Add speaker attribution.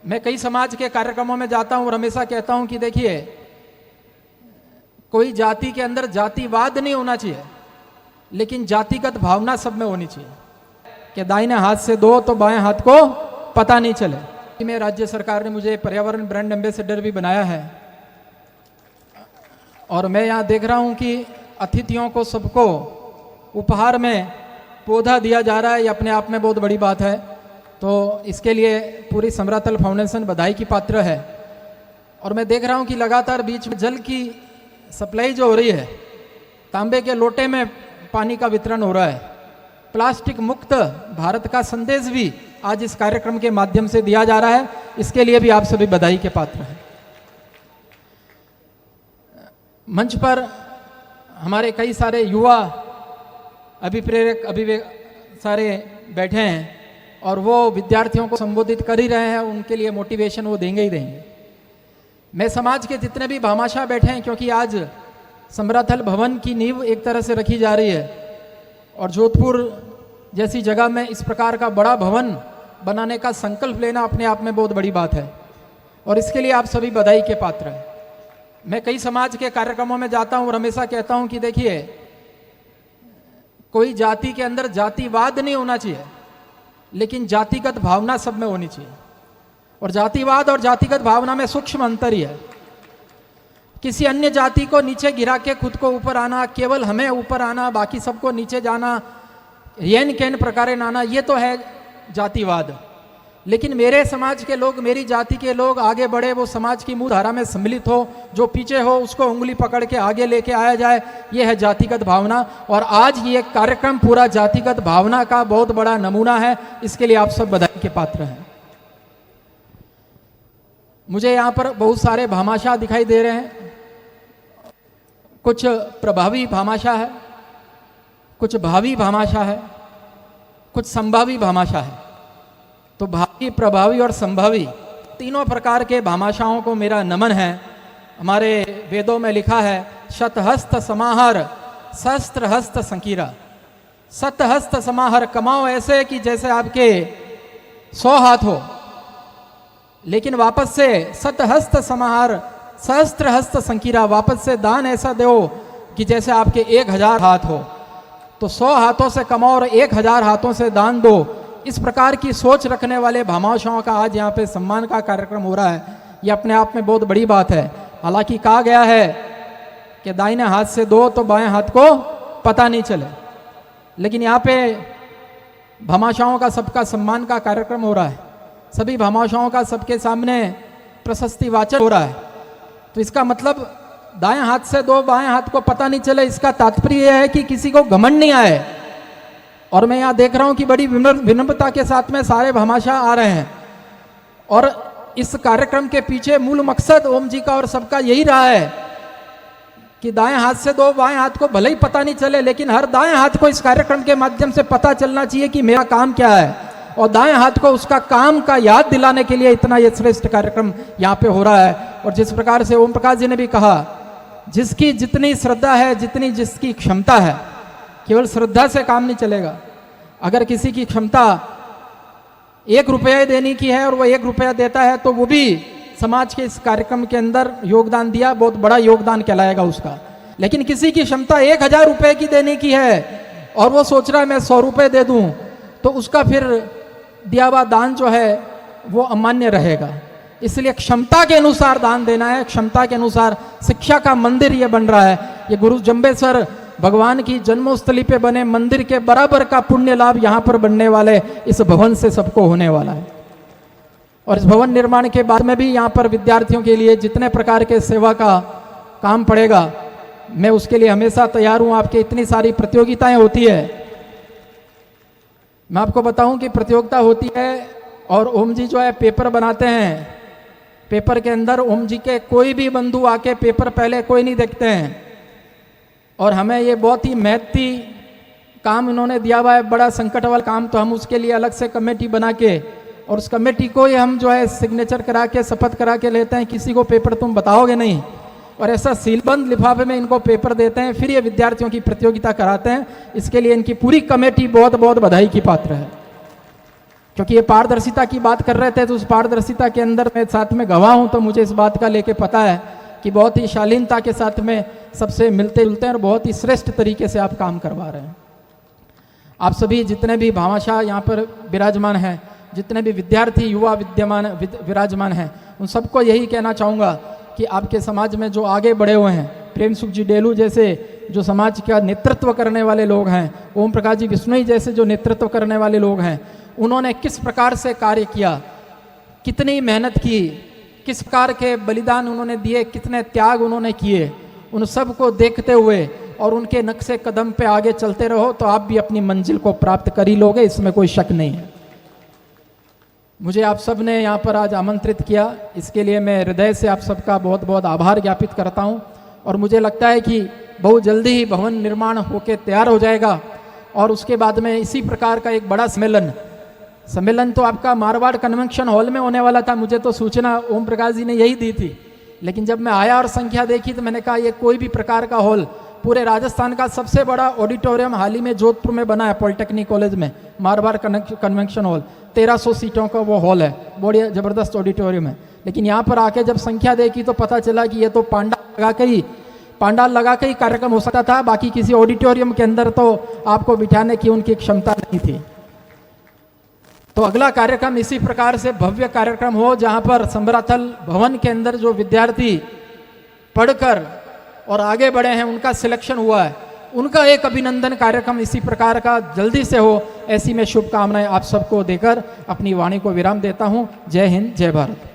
Speaker 1: मैं कई समाज के कार्यक्रमों में जाता हूं और हमेशा कहता हूं कि देखिए, कोई जाति के अंदर जातिवाद नहीं होना चाहिए, लेकिन जातिगत भावना सब में होनी चाहिए कि दाहिने हाथ से दो तो बाएं हाथ को पता नहीं चले। मैं राज्य सरकार ने मुझे पर्यावरण ब्रांड एम्बेसडर भी बनाया है और मैं यहाँ देख रहा हूँ कि अतिथियों को सबको उपहार में पौधा दिया जा रहा है। ये अपने आप में बहुत बड़ी बात है, तो इसके लिए पूरी समरातल फाउंडेशन बधाई की पात्र है। और मैं देख रहा हूँ कि लगातार बीच में जल की सप्लाई जो हो रही है, तांबे के लोटे में पानी का वितरण हो रहा है। प्लास्टिक मुक्त भारत का संदेश भी आज इस कार्यक्रम के माध्यम से दिया जा रहा है, इसके लिए भी आप सभी बधाई के पात्र हैं। मंच पर हमारे कई सारे युवा अभिप्रेरक सारे बैठे हैं और वो विद्यार्थियों को संबोधित कर ही रहे हैं, उनके लिए मोटिवेशन वो देंगे ही देंगे। मैं समाज के जितने भी भामाशाह बैठे हैं, क्योंकि आज समराथल भवन की नींव एक तरह से रखी जा रही है और जोधपुर जैसी जगह में इस प्रकार का बड़ा भवन बनाने का संकल्प लेना अपने आप में बहुत बड़ी बात है और इसके लिए आप सभी बधाई के पात्र हैं। मैं कई समाज के कार्यक्रमों में जाता हूं और हमेशा कहता हूं कि देखिए, कोई जाति के अंदर जातिवाद नहीं होना चाहिए, लेकिन जातिगत भावना सब में होनी चाहिए। और जातिवाद और जातिगत भावना में सूक्ष्म अंतर ही है। किसी अन्य जाति को नीचे गिरा के खुद को ऊपर आना, केवल हमें ऊपर आना, बाकी सबको नीचे जाना, येन केन प्रकारे नाना, ये तो है जातिवाद। लेकिन मेरे समाज के लोग, मेरी जाति के लोग आगे बढ़े, वो समाज की मूल धारा में सम्मिलित हो, जो पीछे हो उसको उंगली पकड़ के आगे लेके आया जाए, ये है जातिगत भावना। और आज ये कार्यक्रम पूरा जातिगत भावना का बहुत बड़ा नमूना है, इसके लिए आप सब बधाई के पात्र हैं। मुझे यहाँ पर बहुत सारे भामाशाह दिखाई दे रहे हैं। कुछ प्रभावी भामाशाह है, कुछ भावी भामाशाह है, कुछ संभावी भामाशाह है। तो भावी, प्रभावी और संभावी तीनों प्रकार के भामाशाहों को मेरा नमन है। हमारे वेदों में लिखा है, शतहस्त समाहर सहस्त्र हस्त संकीरा। शतहस्त समाहर, कमाओ ऐसे कि जैसे आपके 100 हाथ हो, लेकिन वापस से शतहस्त समाहर सहस्त्र हस्त संकीरा, वापस से दान ऐसा दो कि जैसे आपके 1000 हाथ हो। तो 100 हाथों से कमाओ और 1000 हाथों से दान दो। इस प्रकार की सोच रखने वाले भामाशाहों का आज यहाँ पे सम्मान का कार्यक्रम हो रहा है, ये अपने आप में बहुत बड़ी बात है। हालांकि कहा गया है कि दाहिने हाथ से दो तो बाएं हाथ को पता नहीं चले, लेकिन यहाँ पे भामाशाहों का सबका सम्मान का कार्यक्रम हो रहा है। सभी भामाशाहों का सबके सामने प्रशस्ति वाचन हो रहा है। तो इसका मतलब दाएं हाथ से दो बाएं हाथ को पता नहीं चले, इसका तात्पर्य यह है कि किसी को घमंड नहीं आए। और मैं यहाँ देख रहा हूँ कि बड़ी विनम्रता के साथ में सारे भामाशाह आ रहे हैं और इस कार्यक्रम के पीछे मूल मकसद ओम जी का और सबका यही रहा है कि दाएं हाथ से दो बाएं हाथ को भले ही पता नहीं चले, लेकिन हर दाएं हाथ को इस कार्यक्रम के माध्यम से पता चलना चाहिए कि मेरा काम क्या है, और दाएं हाथ को उसका काम का याद दिलाने के लिए इतना ये श्रेष्ठ कार्यक्रम यहाँ पे हो रहा है। और जिस प्रकार से ओम प्रकाश जी ने भी कहा, जिसकी जितनी श्रद्धा है, जितनी जिसकी क्षमता है, केवल श्रद्धा से काम नहीं चलेगा। अगर किसी की क्षमता 1 रुपया देने की है और वो 1 रुपया देता है, तो वो भी समाज के इस कार्यक्रम के अंदर योगदान दिया, बहुत बड़ा योगदान कहलाएगा उसका। लेकिन किसी की क्षमता 1000 रुपये की देने की है और वो सोच रहा है मैं 100 रुपये दे दूं, तो उसका फिर दिया हुआ दान जो है वो अमान्य रहेगा। इसलिए क्षमता के अनुसार दान देना है, क्षमता के अनुसार। शिक्षा का मंदिर ये बन रहा है, ये गुरु जंबेश्वर भगवान की जन्मस्थली पे बने मंदिर के बराबर का पुण्य लाभ यहाँ पर बनने वाले इस भवन से सबको होने वाला है। और इस भवन निर्माण के बाद में भी यहाँ पर विद्यार्थियों के लिए जितने प्रकार के सेवा का काम पड़ेगा, मैं उसके लिए हमेशा तैयार हूँ। आपके इतनी सारी प्रतियोगिताएं होती है, मैं आपको बताऊं कि प्रतियोगिता होती है और ओम जी जो है पेपर बनाते हैं। पेपर के अंदर ओम जी के कोई भी बंधु आके पेपर पहले कोई नहीं देखते हैं, और हमें ये बहुत ही मेहनती काम इन्होंने दिया हुआ है, बड़ा संकट वाला काम। तो हम उसके लिए अलग से कमेटी बना के और उस कमेटी को ही हम जो है सिग्नेचर करा के, शपथ करा के लेते हैं, किसी को पेपर तुम बताओगे नहीं, और ऐसा सीलबंद लिफाफे में इनको पेपर देते हैं, फिर ये विद्यार्थियों की प्रतियोगिता कराते हैं। इसके लिए इनकी पूरी कमेटी बहुत बहुत बधाई की पात्र है। क्योंकि ये पारदर्शिता की बात कर रहे थे, तो उस पारदर्शिता के अंदर मैं साथ में गवाह हूं, तो मुझे इस बात का लेके पता है कि बहुत ही शालीनता के साथ में सबसे मिलते जुलते हैं और बहुत ही श्रेष्ठ तरीके से आप काम करवा रहे हैं। आप सभी जितने भी भामाशाह यहाँ पर विराजमान हैं, जितने भी विद्यार्थी युवा विराजमान हैं, उन सबको यही कहना चाहूँगा कि आपके समाज में जो आगे बढ़े हुए हैं, प्रेम सुख जी डेलू जैसे जो समाज का नेतृत्व करने वाले लोग हैं, ओम प्रकाश जी बिश्नोई जैसे जो नेतृत्व करने वाले लोग हैं, उन्होंने किस प्रकार से कार्य किया, कितनी मेहनत की, किस प्रकार के बलिदान उन्होंने दिए, कितने त्याग उन्होंने किए, उन सब को देखते हुए और उनके नक्शे कदम पे आगे चलते रहो तो आप भी अपनी मंजिल को प्राप्त कर ही लोगे, इसमें कोई शक नहीं है। मुझे आप सब ने यहाँ पर आज आमंत्रित किया, इसके लिए मैं हृदय से आप सबका बहुत बहुत आभार ज्ञापित करता हूँ। और मुझे लगता है कि बहुत जल्दी ही भवन निर्माण होकर तैयार हो जाएगा और उसके बाद में इसी प्रकार का एक बड़ा सम्मेलन तो आपका मारवाड़ कन्वेंशन हॉल में होने वाला था। मुझे तो सूचना ओम प्रकाश जी ने यही दी थी, लेकिन जब मैं आया और संख्या देखी तो मैंने कहा ये कोई भी प्रकार का हॉल, पूरे राजस्थान का सबसे बड़ा ऑडिटोरियम हाल ही में जोधपुर में बना है पॉलिटेक्निक कॉलेज में, मारवाड़ कन्वेंशन हॉल, 1300 सीटों का वो हॉल है, बड़ी जबरदस्त ऑडिटोरियम है। लेकिन यहाँ पर आके जब संख्या देखी तो पता चला कि ये तो पांडाल लगा के ही कार्यक्रम हो सकता था, बाकी किसी ऑडिटोरियम के अंदर तो आपको बिठाने की उनकी क्षमता नहीं थी। तो अगला कार्यक्रम इसी प्रकार से भव्य कार्यक्रम हो, जहां पर समराथल भवन के अंदर जो विद्यार्थी पढ़कर और आगे बढ़े हैं, उनका सिलेक्शन हुआ है, उनका एक अभिनंदन कार्यक्रम इसी प्रकार का जल्दी से हो, ऐसी मैं शुभकामनाएं आप सबको देकर अपनी वाणी को विराम देता हूं। जय हिंद, जय भारत।